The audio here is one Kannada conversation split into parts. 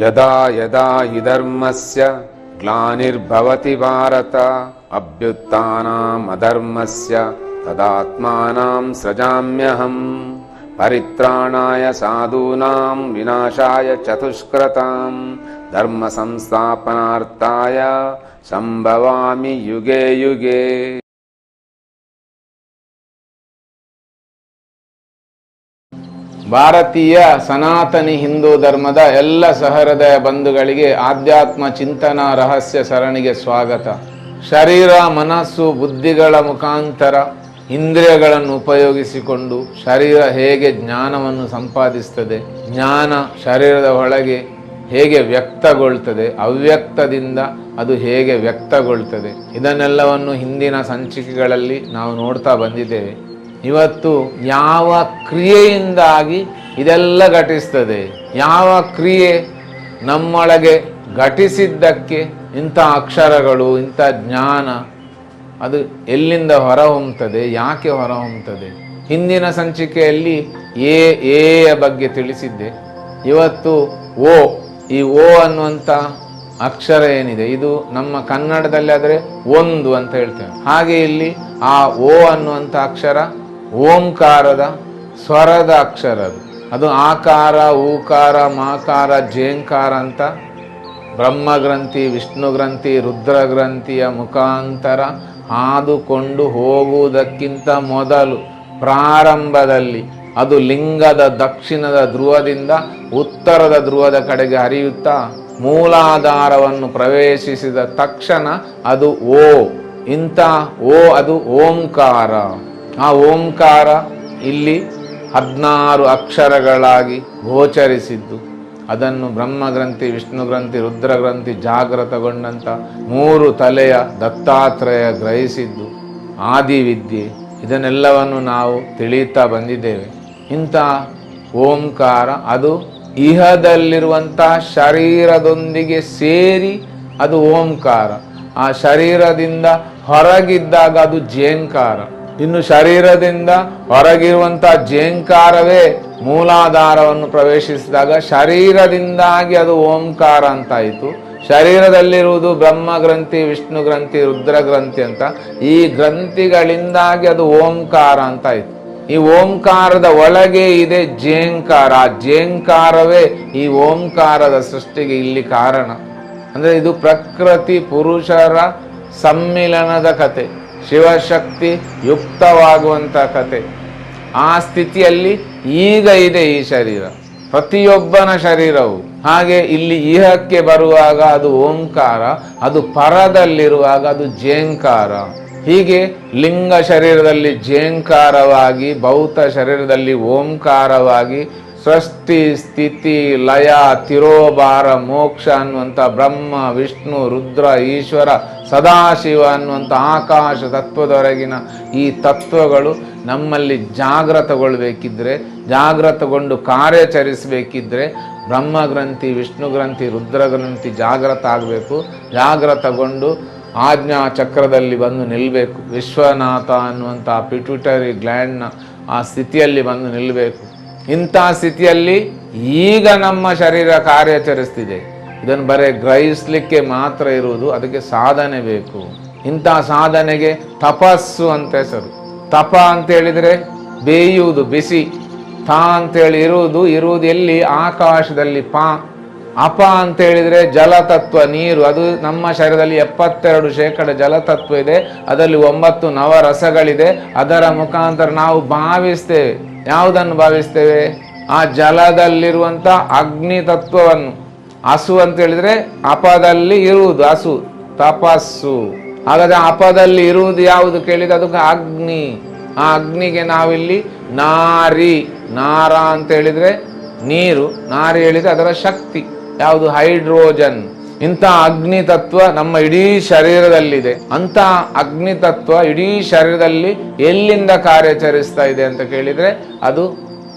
ಯದಾ ಯದಾ ಹಿ ಧರ್ಮಸ್ಯ ಗ್ಲಾನಿರ್ಭವತಿ ಭಾರತ ಅಭ್ಯುತ್ಥಾನಂ ಅಧರ್ಮಸ್ಯ ತದಾತ್ಮಾನಂ ಸೃಜಾಮ್ಯಹಂ ಪರಿತ್ರಾಣಾಯ ಸಾಧೂನಾಂ ವಿನಾಶಾಯ ಚತುಷ್ಕೃತಾಂ ಧರ್ಮ ಸಂಸ್ಥಾಪನಾರ್ಥಾಯ ಸಂಭವಾಮಿ ಯುಗೆ ಯುಗೆ. ಭಾರತೀಯ ಸನಾತನಿ ಹಿಂದೂ ಧರ್ಮದ ಎಲ್ಲ ಸಹೃದಯ ಬಂಧುಗಳಿಗೆ ಆಧ್ಯಾತ್ಮ ಚಿಂತನಾ ರಹಸ್ಯ ಸರಣಿಗೆ ಸ್ವಾಗತ. ಶರೀರ, ಮನಸ್ಸು, ಬುದ್ಧಿಗಳ ಮುಖಾಂತರ ಇಂದ್ರಿಯಗಳನ್ನು ಉಪಯೋಗಿಸಿಕೊಂಡು ಶರೀರ ಹೇಗೆ ಜ್ಞಾನವನ್ನು ಸಂಪಾದಿಸ್ತದೆ, ಜ್ಞಾನ ಶರೀರದ ಒಳಗೆ ಹೇಗೆ ವ್ಯಕ್ತಗೊಳ್ತದೆ, ಅವ್ಯಕ್ತದಿಂದ ಅದು ಹೇಗೆ ವ್ಯಕ್ತಗೊಳ್ತದೆ, ಇದನ್ನೆಲ್ಲವನ್ನು ಹಿಂದಿನ ಸಂಚಿಕೆಗಳಲ್ಲಿ ನಾವು ನೋಡ್ತಾ ಬಂದಿದ್ದೇವೆ. ಇವತ್ತು ಯಾವ ಕ್ರಿಯೆಯಿಂದಾಗಿ ಇದೆಲ್ಲ ಘಟಿಸ್ತದೆ, ಯಾವ ಕ್ರಿಯೆ ನಮ್ಮೊಳಗೆ ಘಟಿಸಿದ್ದಕ್ಕೆ ಇಂಥ ಅಕ್ಷರಗಳು, ಇಂಥ ಜ್ಞಾನ ಅದು ಎಲ್ಲಿಂದ ಹೊರಹೊಮ್ಮುತ್ತದೆ, ಯಾಕೆ ಹೊರಹೊಮ್ಮುತ್ತದೆ. ಹಿಂದಿನ ಸಂಚಿಕೆಯಲ್ಲಿ ಎಯ ಬಗ್ಗೆ ತಿಳಿಸಿದ್ದೆ. ಇವತ್ತು ಓ, ಈ ಓ ಅನ್ನುವಂಥ ಅಕ್ಷರ ಏನಿದೆ ಇದು ನಮ್ಮ ಕನ್ನಡದಲ್ಲಿ ಆದರೆ ಒಂದು ಅಂತ ಹೇಳ್ತೇವೆ. ಹಾಗೆ ಇಲ್ಲಿ ಆ ಓ ಅನ್ನುವಂಥ ಅಕ್ಷರ ಓಂಕಾರದ ಸ್ವರದ ಅಕ್ಷರ. ಅದು ಆಕಾರ, ಊಕಾರ, ಮಾಕಾರ, ಜೇಂಕಾರ ಅಂತ ಬ್ರಹ್ಮಗ್ರಂಥಿ, ವಿಷ್ಣು ಗ್ರಂಥಿ, ರುದ್ರ ಗ್ರಂಥಿಯ ಮುಖಾಂತರ ಹಾದುಕೊಂಡು ಹೋಗುವುದಕ್ಕಿಂತ ಮೊದಲು ಪ್ರಾರಂಭದಲ್ಲಿ ಅದು ಲಿಂಗದ ದಕ್ಷಿಣದ ಧ್ರುವದಿಂದ ಉತ್ತರದ ಧ್ರುವದ ಕಡೆಗೆ ಹರಿಯುತ್ತಾ ಮೂಲಾಧಾರವನ್ನು ಪ್ರವೇಶಿಸಿದ ತಕ್ಷಣ ಅದು ಓ. ಇಂಥ ಓ ಅದು ಓಂಕಾರ. ಆ ಓಂಕಾರ ಇಲ್ಲಿ 16 ಅಕ್ಷರಗಳಾಗಿ ಗೋಚರಿಸಿದ್ದು, ಅದನ್ನು ಬ್ರಹ್ಮಗ್ರಂಥಿ, ವಿಷ್ಣು ಗ್ರಂಥಿ, ರುದ್ರ ಗ್ರಂಥಿ ಜಾಗೃತಗೊಂಡಂಥ 3 ತಲೆಯ ದತ್ತಾತ್ರೇಯ ಗ್ರಹಿಸಿದ್ದು ಆದಿವಿದ್ಯೆ. ಇದನ್ನೆಲ್ಲವನ್ನು ನಾವು ತಿಳಿಯುತ್ತಾ ಬಂದಿದ್ದೇವೆ. ಇಂಥ ಓಂಕಾರ ಅದು ಇಹದಲ್ಲಿರುವಂಥ ಶರೀರದೊಂದಿಗೆ ಸೇರಿ ಅದು ಓಂಕಾರ. ಆ ಶರೀರದಿಂದ ಹೊರಗಿದ್ದಾಗ ಅದು ಜೇಂಕಾರ. ಇನ್ನು ಶರೀರದಿಂದ ಹೊರಗಿರುವಂಥ ಜೇಂಕಾರವೇ ಮೂಲಾಧಾರವನ್ನು ಪ್ರವೇಶಿಸಿದಾಗ ಶರೀರದಿಂದಾಗಿ ಅದು ಓಂಕಾರ ಅಂತಾಯಿತು. ಶರೀರದಲ್ಲಿರುವುದು ಬ್ರಹ್ಮಗ್ರಂಥಿ, ವಿಷ್ಣು ಗ್ರಂಥಿ, ರುದ್ರ ಗ್ರಂಥಿ ಅಂತ ಈ ಗ್ರಂಥಿಗಳಿಂದಾಗಿ ಅದು ಓಂಕಾರ ಅಂತಾಯಿತು. ಈ ಓಂಕಾರದ ಒಳಗೆ ಇದೆ ಜೇಂಕಾರ. ಆ ಜೇಂಕಾರವೇ ಈ ಓಂಕಾರದ ಸೃಷ್ಟಿಗೆ ಇಲ್ಲಿ ಕಾರಣ. ಅಂದರೆ ಇದು ಪ್ರಕೃತಿ ಪುರುಷರ ಸಮ್ಮಿಲನದ ಕತೆ, ಶಿವಶಕ್ತಿ ಯುಕ್ತವಾಗುವಂಥ ಕತೆ. ಆ ಸ್ಥಿತಿಯಲ್ಲಿ ಈಗ ಇದೆ ಈ ಶರೀರ, ಪ್ರತಿಯೊಬ್ಬನ ಶರೀರವು. ಹಾಗೆ ಇಲ್ಲಿ ಇಹಕ್ಕೆ ಬರುವಾಗ ಅದು ಓಂಕಾರ, ಅದು ಪರದಲ್ಲಿರುವಾಗ ಅದು ಜೇಂಕಾರ. ಹೀಗೆ ಲಿಂಗ ಶರೀರದಲ್ಲಿ ಜೇಂಕಾರವಾಗಿ, ಭೌತ ಶರೀರದಲ್ಲಿ ಓಂಕಾರವಾಗಿ ಸೃಷ್ಟಿ, ಸ್ಥಿತಿ, ಲಯ, ತಿರೋಭಾರ, ಮೋಕ್ಷ ಅನ್ನುವಂಥ ಬ್ರಹ್ಮ, ವಿಷ್ಣು, ರುದ್ರ, ಈಶ್ವರ, ಸದಾಶಿವ ಅನ್ನುವಂಥ ಆಕಾಶ ತತ್ವದವರೆಗಿನ ಈ ತತ್ವಗಳು ನಮ್ಮಲ್ಲಿ ಜಾಗೃತಗೊಳ್ಳಬೇಕಿದ್ರೆ, ಜಾಗೃತಗೊಂಡು ಕಾರ್ಯಾಚರಿಸಬೇಕಿದ್ರೆ ಬ್ರಹ್ಮಗ್ರಂಥಿ, ವಿಷ್ಣು ಗ್ರಂಥಿ, ರುದ್ರ ಗ್ರಂಥಿ ಜಾಗೃತ ಆಗಬೇಕು. ಜಾಗೃತಗೊಂಡು ಆಜ್ಞಾ ಚಕ್ರದಲ್ಲಿ ಬಂದು ನಿಲ್ಲಬೇಕು. ವಿಶ್ವನಾಥ ಅನ್ನುವಂಥ ಪಿಟ್ಯೂಟರಿ ಗ್ಲ್ಯಾಂಡ್ನ ಆ ಸ್ಥಿತಿಯಲ್ಲಿ ಬಂದು ನಿಲ್ಲಬೇಕು. ಇಂಥ ಸ್ಥಿತಿಯಲ್ಲಿ ಈಗ ನಮ್ಮ ಶರೀರ ಕಾರ್ಯಾಚರಿಸ್ತಿದೆ. ಇದನ್ನು ಬರೀ ಗ್ರಹಿಸಲಿಕ್ಕೆ ಮಾತ್ರ ಇರುವುದು, ಅದಕ್ಕೆ ಸಾಧನೆ ಬೇಕು. ಇಂಥ ಸಾಧನೆಗೆ ತಪಸ್ಸು ಅಂತ ಹೆಸರು. ತಪ ಅಂತೇಳಿದರೆ ಬೇಯುವುದು, ಬಿಸಿ. ತಾ ಅಂತೇಳಿ ಇರುವುದು ಎಲ್ಲಿ? ಆಕಾಶದಲ್ಲಿ. ಅಪ ಅಂತ ಹೇಳಿದರೆ ಜಲತತ್ವ, ನೀರು. ಅದು ನಮ್ಮ ಶರೀರದಲ್ಲಿ 72% ಜಲತತ್ವ ಇದೆ. ಅದರಲ್ಲಿ 9 ನವರಸಗಳಿದೆ. ಅದರ ಮುಖಾಂತರ ನಾವು ಭಾವಿಸ್ತೇವೆ. ಯಾವುದನ್ನು ಭಾವಿಸ್ತೇವೆ? ಆ ಜಲದಲ್ಲಿರುವಂಥ ಅಗ್ನಿ ತತ್ವವನ್ನು. ಹಸು ಅಂತ ಹೇಳಿದರೆ ಅಪದಲ್ಲಿ ಇರುವುದು ಹಸು, ತಪಸ್ಸು. ಹಾಗಾದರೆ ಅಪದಲ್ಲಿ ಇರುವುದು ಯಾವುದು ಕೇಳಿದ? ಅದಕ್ಕೆ ಅಗ್ನಿ. ಆ ಅಗ್ನಿಗೆ ನಾವಿಲ್ಲಿ ನಾರಿ, ನಾರ ಅಂತ ಹೇಳಿದರೆ ನೀರು, ನಾರಿ ಹೇಳಿದರೆ ಅದರ ಶಕ್ತಿ ಯಾವುದು? ಹೈಡ್ರೋಜನ್. ಇಂಥ ಅಗ್ನಿ ತತ್ವ ನಮ್ಮ ಇಡೀ ಶರೀರದಲ್ಲಿದೆ. ಅಂತ ಅಗ್ನಿ ತತ್ವ ಇಡೀ ಶರೀರದಲ್ಲಿ ಎಲ್ಲಿಂದ ಕಾರ್ಯಾಚರಿಸ್ತಾ ಇದೆ ಅಂತ ಕೇಳಿದರೆ ಅದು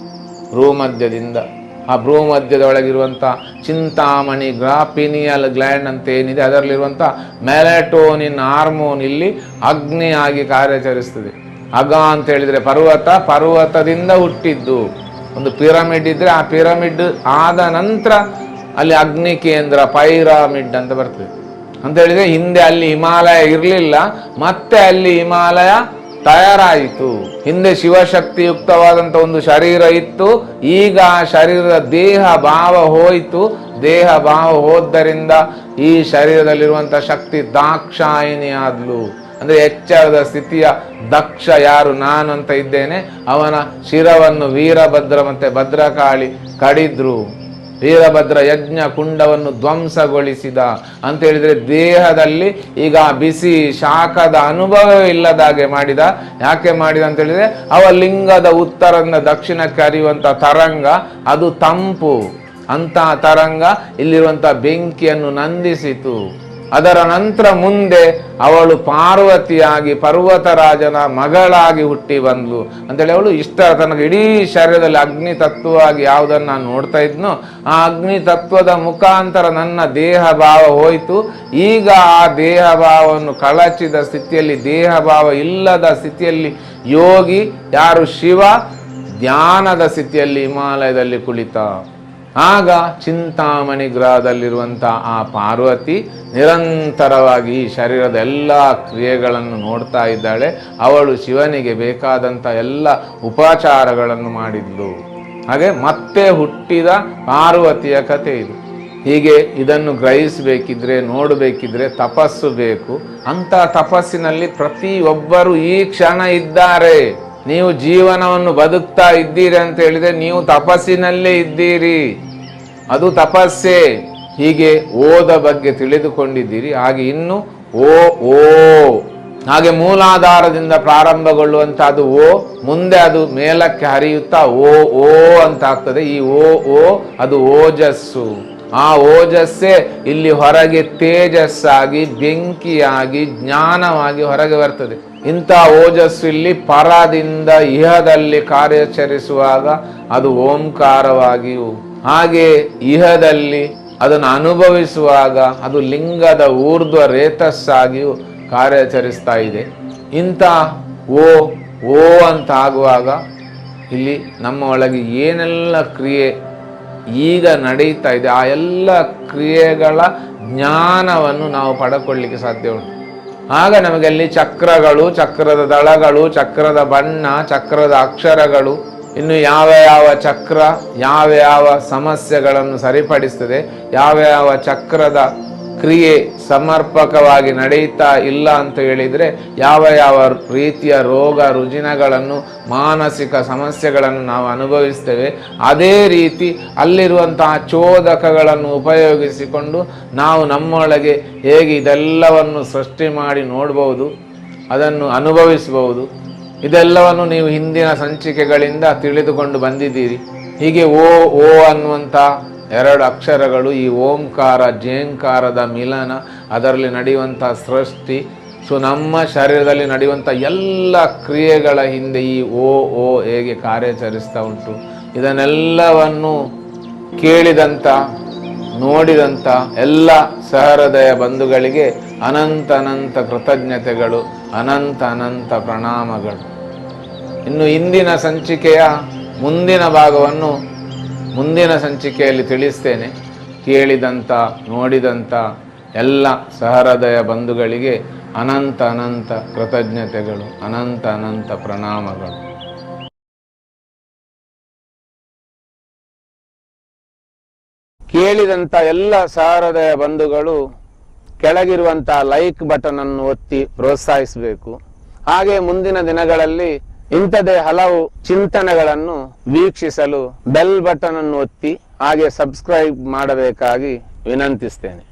ಭ್ರೂಮಧ್ಯದಿಂದ. ಆ ಭ್ರೂಮಧ್ಯದೊಳಗಿರುವಂಥ ಚಿಂತಾಮಣಿ, ಗ್ರಾಪಿನಿಯಲ್ ಗ್ಲ್ಯಾಂಡ್ ಅಂತ ಏನಿದೆ, ಅದರಲ್ಲಿರುವಂಥ ಮೆಲಟೋನಿನ್ ಹಾರ್ಮೋನ್ ಇಲ್ಲಿ ಅಗ್ನಿಯಾಗಿ ಕಾರ್ಯಾಚರಿಸ್ತದೆ. ಅಗ ಅಂತ ಹೇಳಿದರೆ ಪರ್ವತ, ಪರ್ವತದಿಂದ ಹುಟ್ಟಿದ್ದು. ಒಂದು ಪಿರಮಿಡ್ ಇದ್ರೆ ಆ ಪಿರಮಿಡ್ ಆದ ನಂತರ ಅಲ್ಲಿ ಅಗ್ನಿ ಕೇಂದ್ರ ಪೈರಾಮಿಡ್ ಅಂತ ಬರ್ತದೆ. ಅಂತ ಹೇಳಿದ್ರೆ ಹಿಂದೆ ಅಲ್ಲಿ ಹಿಮಾಲಯ ಇರಲಿಲ್ಲ, ಮತ್ತೆ ಅಲ್ಲಿ ಹಿಮಾಲಯ ತಯಾರಾಯಿತು. ಹಿಂದೆ ಶಿವಶಕ್ತಿಯುಕ್ತವಾದಂಥ ಒಂದು ಶರೀರ ಇತ್ತು, ಈಗ ಆ ಶರೀರದ ದೇಹ ಭಾವ ಹೋಯಿತು. ದೇಹ ಭಾವ ಹೋದ್ದರಿಂದ ಈ ಶರೀರದಲ್ಲಿರುವಂಥ ಶಕ್ತಿ ದಾಕ್ಷಾಯಿನಿ ಆದ್ಲು. ಅಂದ್ರೆ ಎಚ್ಚರದ ಸ್ಥಿತಿಯ ದಕ್ಷ ಯಾರು ನಾನು ಅಂತ ಇದ್ದೇನೆ, ಅವನ ಶಿರವನ್ನು ವೀರಭದ್ರ ಮತ್ತೆ ಭದ್ರಕಾಳಿ ಕಡಿದ್ರು. ವೀರಭದ್ರ ಯಜ್ಞ ಕುಂಡವನ್ನು ಧ್ವಂಸಗೊಳಿಸಿದ ಅಂತ ಹೇಳಿದ್ರೆ ದೇಹದಲ್ಲಿ ಈಗ ಬಿಸಿ ಶಾಖದ ಅನುಭವ ಇಲ್ಲದಾಗೆ ಮಾಡಿದ. ಯಾಕೆ ಮಾಡಿದ ಅಂತ ಹೇಳಿದ್ರೆ ಅವ ಲಿಂಗದ ಉತ್ತರದಿಂದ ದಕ್ಷಿಣಕ್ಕೆ ಹರಿಯುವಂತ ತರಂಗ ಅದು ತಂಪು. ಅಂತ ತರಂಗ ಇಲ್ಲಿರುವಂತ ಬೆಂಕಿಯನ್ನು ನಂದಿಸಿತು. ಅದರ ನಂತರ ಮುಂದೆ ಅವಳು ಪಾರ್ವತಿಯಾಗಿ ಪರ್ವತರಾಜನ ಮಗಳಾಗಿ ಹುಟ್ಟಿ ಬಂದ್ಲು ಅಂತೇಳಿ ಅವಳು ಇಷ್ಟ ತನಗೆ ಇಡೀ ಶರೀರದಲ್ಲಿ ಅಗ್ನಿ ತತ್ವವಾಗಿ ಯಾವುದನ್ನು ನಾನು ನೋಡ್ತಾ ಇದ್ನೋ ಆ ಅಗ್ನಿ ತತ್ವದ ಮುಖಾಂತರ ನನ್ನ ದೇಹ ಭಾವ ಹೋಯಿತು. ಈಗ ಆ ದೇಹ ಭಾವವನ್ನು ಕಳಚಿದ ಸ್ಥಿತಿಯಲ್ಲಿ, ದೇಹ ಭಾವ ಇಲ್ಲದ ಸ್ಥಿತಿಯಲ್ಲಿ ಯೋಗಿ ಯಾರು ಶಿವ ಧ್ಯಾನದ ಸ್ಥಿತಿಯಲ್ಲಿ ಹಿಮಾಲಯದಲ್ಲಿ ಕುಳಿತ. ಆಗ ಚಿಂತಾಮಣಿ ಗ್ರಹದಲ್ಲಿರುವಂಥ ಆ ಪಾರ್ವತಿ ನಿರಂತರವಾಗಿ ಈ ಶರೀರದ ಎಲ್ಲ ಕ್ರಿಯೆಗಳನ್ನು ನೋಡ್ತಾ ಇದ್ದಾಳೆ. ಅವಳು ಶಿವನಿಗೆ ಬೇಕಾದಂಥ ಎಲ್ಲ ಉಪಚಾರಗಳನ್ನು ಮಾಡಿದ್ಲು. ಹಾಗೆ ಮತ್ತೆ ಹುಟ್ಟಿದ ಪಾರ್ವತಿಯ ಕಥೆ ಇದು. ಹೀಗೆ ಇದನ್ನು ಗ್ರಹಿಸಬೇಕಿದ್ರೆ, ನೋಡಬೇಕಿದ್ರೆ ತಪಸ್ಸು ಬೇಕು. ಅಂತ ತಪಸ್ಸಿನಲ್ಲಿ ಪ್ರತಿಯೊಬ್ಬರು ಈ ಕ್ಷಣ ಇದ್ದಾರೆ. ನೀವು ಜೀವನವನ್ನು ಬದುಕ್ತಾ ಇದ್ದೀರಿ ಅಂತ ಹೇಳಿದ್ರೆ ನೀವು ತಪಸ್ಸಿನಲ್ಲೇ ಇದ್ದೀರಿ, ಅದು ತಪಸ್ಸೇ. ಹೀಗೆ ಓದ ಬಗ್ಗೆ ತಿಳಿದುಕೊಂಡಿದ್ದೀರಿ. ಹಾಗೆ ಇನ್ನು ಓ ಓ ಹಾಗೆ ಮೂಲಾಧಾರದಿಂದ ಪ್ರಾರಂಭಗೊಳ್ಳುವಂತಹದ್ದು ಓ, ಮುಂದೆ ಅದು ಮೇಲಕ್ಕೆ ಹರಿಯುತ್ತಾ ಓ ಓ ಅಂತ ಆಗ್ತದೆ. ಈ ಓ ಓ ಅದು ಓಜಸ್ಸು. ಆ ಓಜಸ್ಸೇ ಇಲ್ಲಿ ಹೊರಗೆ ತೇಜಸ್ಸಾಗಿ, ಬೆಂಕಿಯಾಗಿ, ಜ್ಞಾನವಾಗಿ ಹೊರಗೆ ಬರ್ತದೆ. ಇಂಥ ಓಜಸ್ಸು ಇಲ್ಲಿ ಪರದಿಂದ ಇಹದಲ್ಲಿ ಕಾರ್ಯಾಚರಿಸುವಾಗ ಅದು ಓಂಕಾರವಾಗಿಯೂ, ಹಾಗೆ ಇಹದಲ್ಲಿ ಅದನ್ನು ಅನುಭವಿಸುವಾಗ ಅದು ಲಿಂಗದ ಊರ್ಧ್ವ ರೇತಸ್ಸಾಗಿಯೂ ಕಾರ್ಯಾಚರಿಸ್ತಾ ಇದೆ. ಇಂಥ ಓ ಓ ಅಂತ ಆಗುವಾಗ ಇಲ್ಲಿ ನಮ್ಮ ಒಳಗೆ ಏನೆಲ್ಲ ಕ್ರಿಯೆ ಈಗ ನಡೀತಾ ಇದೆ ಆ ಎಲ್ಲ ಕ್ರಿಯೆಗಳ ಜ್ಞಾನವನ್ನು ನಾವು ಪಡ್ಕೊಳ್ಳಿಕ್ಕೆ ಸಾಧ್ಯ ಉಂಟು. ಆಗ ನಮಗೆ ಅಲ್ಲಿ ಚಕ್ರಗಳು, ಚಕ್ರದ ದಳಗಳು, ಚಕ್ರದ ಬಣ್ಣ, ಚಕ್ರದ ಅಕ್ಷರಗಳು, ಇನ್ನು ಯಾವ ಯಾವ ಚಕ್ರ ಯಾವ ಯಾವ ಸಮಸ್ಯೆಗಳನ್ನು ಸರಿಪಡಿಸ್ತದೆ, ಯಾವ ಯಾವ ಚಕ್ರದ ಕ್ರಿಯೆ ಸಮರ್ಪಕವಾಗಿ ನಡೆಯುತ್ತಾ ಇಲ್ಲ ಅಂತ ಹೇಳಿದರೆ ಯಾವ ಯಾವ ರೀತಿಯ ರೋಗ ರುಜಿನಗಳನ್ನು, ಮಾನಸಿಕ ಸಮಸ್ಯೆಗಳನ್ನು ನಾವು ಅನುಭವಿಸ್ತೇವೆ. ಅದೇ ರೀತಿ ಅಲ್ಲಿರುವಂತಹ ಚೋದಕಗಳನ್ನು ಉಪಯೋಗಿಸಿಕೊಂಡು ನಾವು ನಮ್ಮೊಳಗೆ ಹೇಗೆ ಇದೆಲ್ಲವನ್ನು ಸೃಷ್ಟಿ ಮಾಡಿ ನೋಡ್ಬೋದು, ಅದನ್ನು ಅನುಭವಿಸಬಹುದು. ಇದೆಲ್ಲವನ್ನು ನೀವು ಹಿಂದಿನ ಸಂಚಿಕೆಗಳಿಂದ ತಿಳಿದುಕೊಂಡು ಬಂದಿದ್ದೀರಿ. ಹೀಗೆ ಓ ಓ ಅನ್ನುವಂಥ ಎರಡು ಅಕ್ಷರಗಳು, ಈ ಓಂಕಾರ ಜೇಂಕಾರದ ಮಿಲನ, ಅದರಲ್ಲಿ ನಡೆಯುವಂಥ ಸೃಷ್ಟಿ. ಸೊ ನಮ್ಮ ಶರೀರದಲ್ಲಿ ನಡೆಯುವಂಥ ಎಲ್ಲ ಕ್ರಿಯೆಗಳ ಹಿಂದೆ ಈ ಓ ಓ ಹೇಗೆ ಕಾರ್ಯಾಚರಿಸ್ತಾ ಉಂಟು, ಇದನ್ನೆಲ್ಲವನ್ನು ಕೇಳಿದಂಥ ನೋಡಿದಂಥ ಎಲ್ಲ ಸಹೃದಯ ಬಂಧುಗಳಿಗೆ ಅನಂತ ಅನಂತ ಕೃತಜ್ಞತೆಗಳು, ಅನಂತ ಅನಂತ ಪ್ರಣಾಮಗಳು. ಇನ್ನು ಇಂದಿನ ಸಂಚಿಕೆಯ ಮುಂದಿನ ಭಾಗವನ್ನು ಮುಂದಿನ ಸಂಚಿಕೆಯಲ್ಲಿ ತಿಳಿಸ್ತೇನೆ. ಕೇಳಿದಂಥ ನೋಡಿದಂಥ ಎಲ್ಲ ಸಹೃದಯ ಬಂಧುಗಳಿಗೆ ಅನಂತ ಅನಂತ ಕೃತಜ್ಞತೆಗಳು, ಅನಂತ ಅನಂತ ಪ್ರಣಾಮಗಳು. ಕೇಳಿದಂಥ ಎಲ್ಲ ಸಹೃದಯ ಬಂಧುಗಳು ಕೆಳಗಿರುವಂಥ ಲೈಕ್ ಬಟನ್ ಅನ್ನು ಒತ್ತಿ ಪ್ರೋತ್ಸಾಹಿಸಬೇಕು. ಹಾಗೆ ಮುಂದಿನ ದಿನಗಳಲ್ಲಿ ಇಂಥದೇ ಹಲವು ಚಿಂತನೆಗಳನ್ನು ವೀಕ್ಷಿಸಲು ಬೆಲ್ ಬಟನ್ ಅನ್ನು ಒತ್ತಿ ಹಾಗೆ ಸಬ್ಸ್ಕ್ರೈಬ್ ಮಾಡಬೇಕಾಗಿ ವಿನಂತಿಸ್ತೇನೆ.